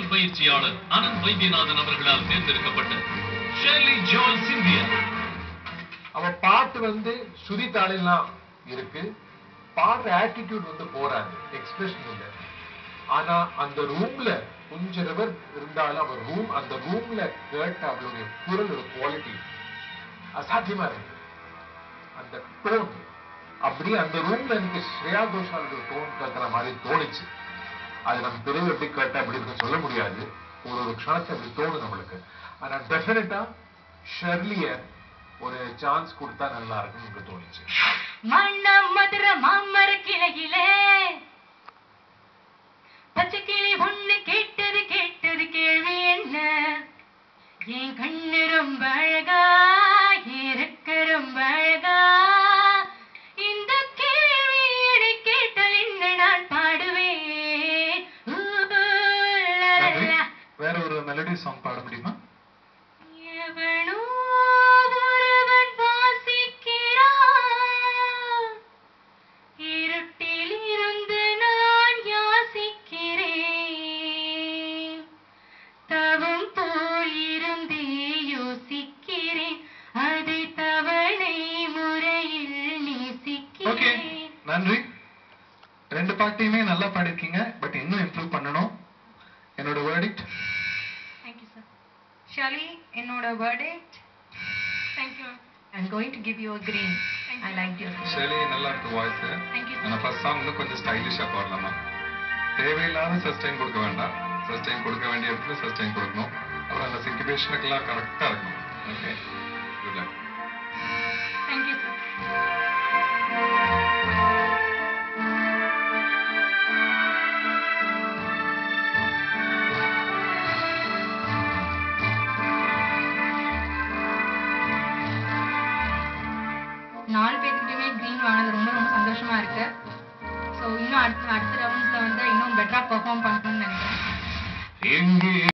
பாடலின் பயிற்சியாளர் அனந்த் வைத்தியநாதன் அவர்களால் தேர்ந்தெடுக்கப்பட்ட ஷெர்லி ஜோல் சிந்தியா. அவ பாட்டு சுதி தாளெல்லாம் இருக்கு, பாடுற ஆட்டிடியூட் போறாரு, எக்ஸ்பிரஷன் இல்ல. ஆனா அந்த ரூம்ல கொஞ்ச நபர் இருந்தாலும் அவர் அந்த ரூம்ல கேட்ட அவளுடைய குரல் ஒரு குவாலிட்டி அசாத்தியமா இருக்கு. அந்த டோன் அப்படி அந்த ரூம்ல எனக்கு ஸ்ரேயா கோஷாலுடைய டோன் கேட்கிற மாதிரி தோணுச்சு. அது நம்ம பிறகு எப்படி கேட்டா அப்படி இருக்க சொல்ல முடியாது, ஒரு க்ஷணத்தை அப்படி தோணும் நம்மளுக்கு. ஆனா டெஃபினட்டா ஷெர்லிய ஒரு சான்ஸ் கொடுத்தா நல்லா இருக்கும் எனக்கு தோணுச்சு. மண்ணம் மதுர மாமர கிளையிலே பச்சை கிளி ஒண்ணு கேட்டது கேள்வி என்ன, என் கண்ணு ரொம்ப அழகா இருக்க ரொம்ப அழகா, இந்த கேள்வியை கேட்டால் என்ன நான் பாடுவேன். வேற ஒரு மெலடி சாங் பாட முடியுமா? நன்றி. ரெண்டு பாட்டையுமே நல்லா பாடிருக்கீங்க, பட் இன்னும் இம்ப்ரூவ் பண்ணணும். என்னோட verdict. Thank you sir. Shali, என்னோட verdict. Thank you. I'm going to give you a green. I like your voice. Shali நல்லா இருக்கு வாய்ஸ். Thank you. ஆனா ஃபர்ஸ்ட் சாங் இன்னும் கொஞ்சம் ஸ்டைலிஷா பாடலாமா? தேவையில்லாத சஸ்டைன் கொடுக்க வேண்டாம், சஸ்டைன் கொடுக்க வேண்டிய இடத்துல சஸ்டைன் கொடுக்கணும். அப்புறம் அந்த சிச்சுவேஷனுக்குலாம் கரெக்டா இருக்கணும். Okay, good luck. Thank you sir. நாலு பேருக்குமே கிரீன் வாங்கினது ரொம்ப ரொம்ப சந்தோஷமா இருக்கு. ஸோ இன்னும் அடுத்த ரவுண்ட்ஸ்ல இன்னும் பெட்டரா பெர்ஃபார்ம் பண்ணணும்னு நினைக்கிறேன்.